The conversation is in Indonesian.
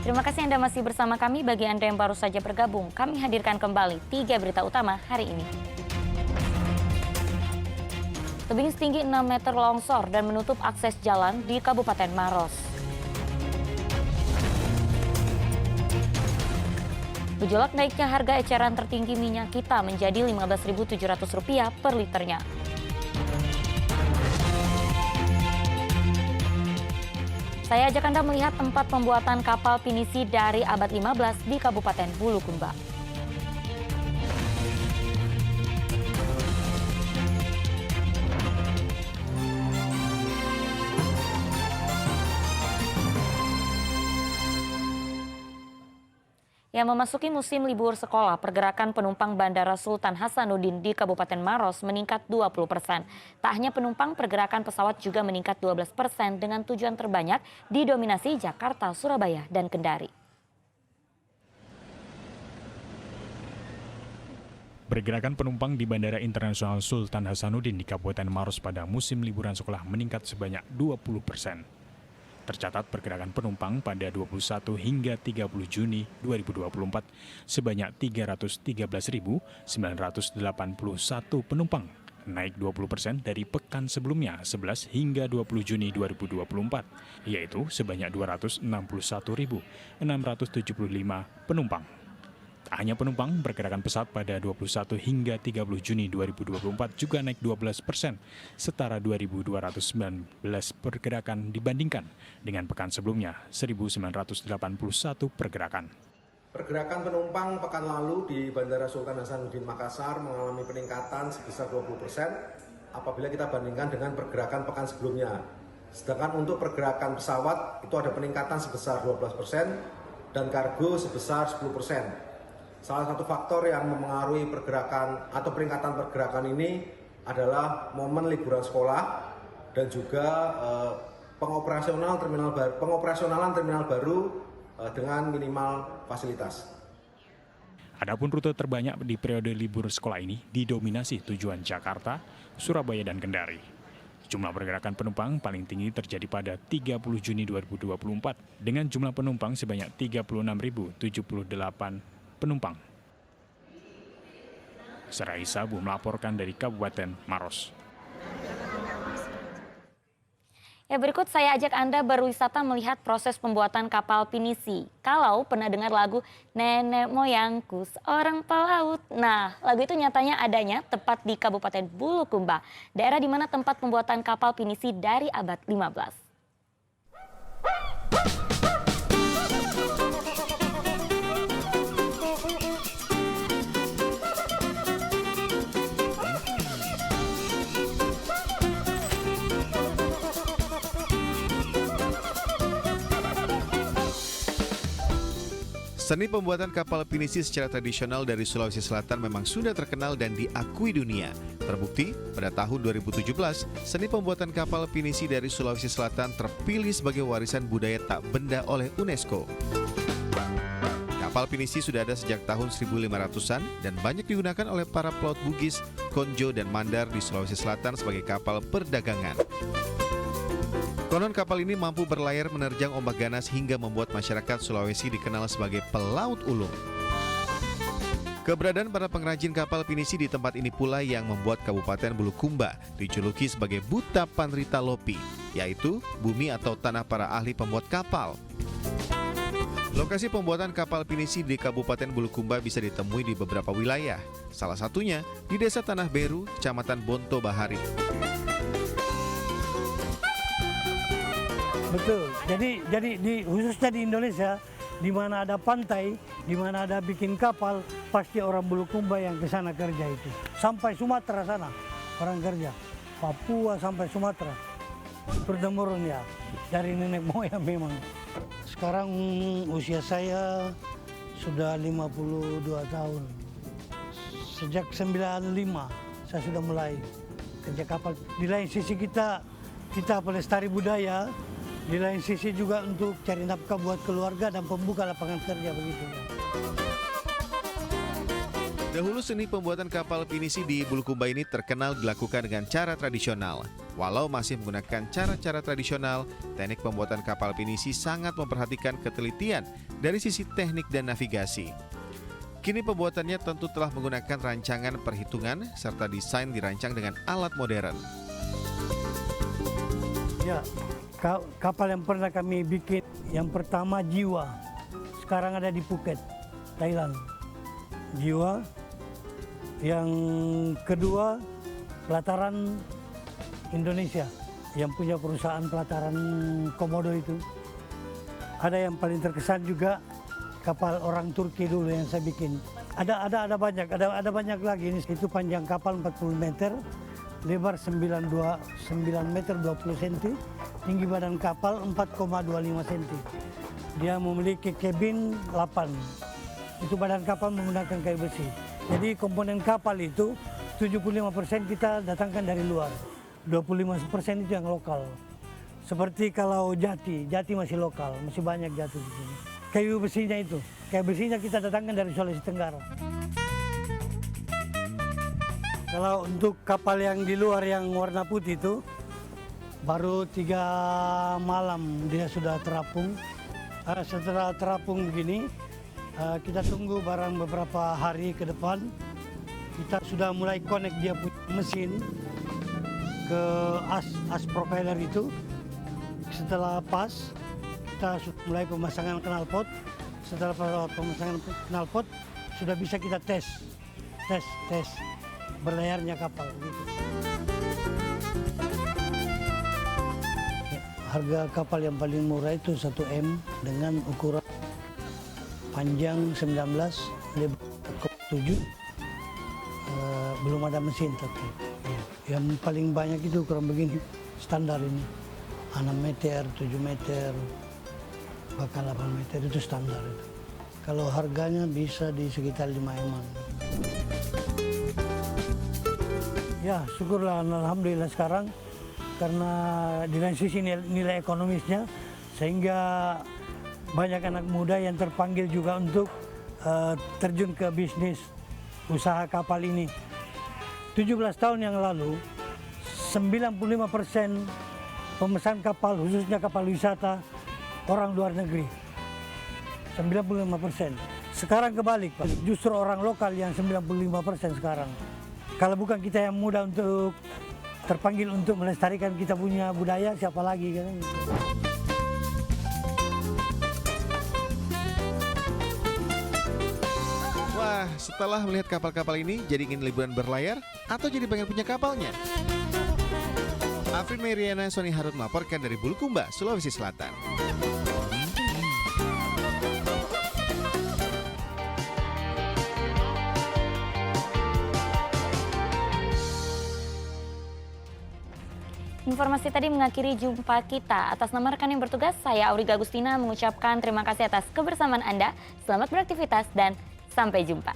Terima kasih Anda masih bersama kami. Bagi Anda yang baru saja bergabung, kami hadirkan kembali 3 berita utama hari ini. Tebing setinggi 6 meter longsor dan menutup akses jalan di Kabupaten Maros. Gejolak naiknya harga eceran tertinggi minyak kita menjadi Rp15.700 per liternya. Saya ajak Anda melihat tempat pembuatan kapal pinisi dari abad 15 di Kabupaten Bulukumba. Yang memasuki musim libur sekolah, pergerakan penumpang Bandara Sultan Hasanuddin di Kabupaten Maros meningkat 20%. Tak hanya penumpang, pergerakan pesawat juga meningkat 12% dengan tujuan terbanyak didominasi Jakarta, Surabaya, dan Kendari. Pergerakan penumpang di Bandara Internasional Sultan Hasanuddin di Kabupaten Maros pada musim liburan sekolah meningkat sebanyak 20%. Tercatat pergerakan penumpang pada 21 hingga 30 Juni 2024 sebanyak 313.981 penumpang, naik 20% dari pekan sebelumnya 11 hingga 20 Juni 2024, yaitu sebanyak 261.675 penumpang. Tak hanya penumpang, pergerakan pesawat pada 21 hingga 30 Juni 2024 juga naik 12%, setara 2.219 pergerakan dibandingkan dengan pekan sebelumnya, 1.981 pergerakan. Pergerakan penumpang pekan lalu di Bandara Sultan Hasanuddin Makassar mengalami peningkatan sebesar 20% apabila kita bandingkan dengan pergerakan pekan sebelumnya. Sedangkan untuk pergerakan pesawat itu ada peningkatan sebesar 12% dan kargo sebesar 10%. Salah satu faktor yang memengaruhi pergerakan atau peningkatan pergerakan ini adalah momen liburan sekolah dan juga pengoperasionalan terminal baru dengan minimal fasilitas. Adapun rute terbanyak di periode libur sekolah ini didominasi tujuan Jakarta, Surabaya, dan Kendari. Jumlah pergerakan penumpang paling tinggi terjadi pada 30 Juni 2024 dengan jumlah penumpang sebanyak 36.078 penumpang. Serai Sabu melaporkan dari Kabupaten Maros. Ya, berikut saya ajak Anda berwisata melihat proses pembuatan kapal pinisi. Kalau pernah dengar lagu Nenek Moyangku Seorang Pelaut. Nah, lagu itu nyatanya adanya tepat di Kabupaten Bulukumba, daerah di mana tempat pembuatan kapal pinisi dari abad 15. Seni pembuatan kapal pinisi secara tradisional dari Sulawesi Selatan memang sudah terkenal dan diakui dunia. Terbukti, pada tahun 2017, seni pembuatan kapal pinisi dari Sulawesi Selatan terpilih sebagai warisan budaya tak benda oleh UNESCO. Kapal pinisi sudah ada sejak tahun 1500-an dan banyak digunakan oleh para pelaut Bugis, Konjo, dan Mandar di Sulawesi Selatan sebagai kapal perdagangan. Konon kapal ini mampu berlayar menerjang ombak ganas hingga membuat masyarakat Sulawesi dikenal sebagai pelaut ulung. Keberadaan para pengrajin kapal pinisi di tempat ini pula yang membuat Kabupaten Bulukumba dijuluki sebagai Buta Panrita Lopi, yaitu bumi atau tanah para ahli pembuat kapal. Lokasi pembuatan kapal pinisi di Kabupaten Bulukumba bisa ditemui di beberapa wilayah, salah satunya di Desa Tanah Beru, Kecamatan Bonto Bahari. Betul. Jadi khususnya di Indonesia, di mana ada pantai, di mana ada bikin kapal, pasti orang Bulukumba yang ke sana kerja itu. Sampai Sumatera sana orang kerja. Papua sampai Sumatera. Turun-temurun ya, dari nenek moyang memang. Sekarang usia saya sudah 52 tahun. Sejak 95 saya sudah mulai kerja kapal. Di lain sisi kita pelestari budaya. Di lain sisi juga untuk cari nafkah buat keluarga dan pembuka lapangan kerja begitu. Dahulu seni pembuatan kapal pinisi di Bulukumba ini terkenal dilakukan dengan cara tradisional. Walau masih menggunakan cara-cara tradisional, teknik pembuatan kapal pinisi sangat memperhatikan ketelitian dari sisi teknik dan navigasi. Kini pembuatannya tentu telah menggunakan rancangan perhitungan serta desain dirancang dengan alat modern. Ya, kapal yang pernah kami bikin yang pertama Jiwa. Sekarang ada di Phuket, Thailand. Jiwa. Yang kedua Pelataran Indonesia yang punya perusahaan pelataran komodo itu. Ada yang paling terkesan juga kapal orang Turki dulu yang saya bikin. Ada banyak lagi. Ini itu panjang kapal 40 meter, lebar 9 meter 20 cm, tinggi badan kapal 4,25 cm. Dia memiliki kabin 8. Itu badan kapal menggunakan kayu besi. Jadi komponen kapal itu 75% kita datangkan dari luar, 25% itu yang lokal. Seperti kalau jati masih lokal, masih banyak jati di sini. Kayu besinya kita datangkan dari Sulawesi Tenggara. Kalau untuk kapal yang di luar yang warna putih itu, baru 3 malam dia sudah terapung. Setelah terapung begini, kita tunggu barang beberapa hari ke depan. Kita sudah mulai connect dia punya mesin ke as propeller itu. Setelah pas, kita sudah mulai pemasangan knalpot. Setelah pemasangan knalpot, sudah bisa kita tes berlayarnya kapal. Gitu. Harga kapal yang paling murah itu 1 M dengan ukuran panjang 19, lebar 7, belum ada mesin tapi. Yang paling banyak itu ukuran begini, standar ini. 6 meter, 7 meter, bahkan 8 meter itu standar itu. Kalau harganya bisa di sekitar 5 M. Ya syukurlah, alhamdulillah sekarang karena dengan sisi nilai ekonomisnya sehingga banyak anak muda yang terpanggil juga untuk terjun ke bisnis usaha kapal ini. 17 tahun yang lalu, 95% pemesan kapal, khususnya kapal wisata, orang luar negeri. 95%. Sekarang kebalik, Pak. Justru orang lokal yang 95% sekarang. Kalau bukan kita yang muda untuk terpanggil untuk melestarikan kita punya budaya, siapa lagi kan? Wah, setelah melihat kapal-kapal ini, jadi ingin liburan berlayar atau jadi pengen punya kapalnya? Afrin Meriana, Sony Harun melaporkan dari Bulukumba, Sulawesi Selatan. Informasi tadi mengakhiri jumpa kita. Atas nama rekan yang bertugas, saya Auriga Agustina mengucapkan terima kasih atas kebersamaan Anda. Selamat beraktivitas dan sampai jumpa.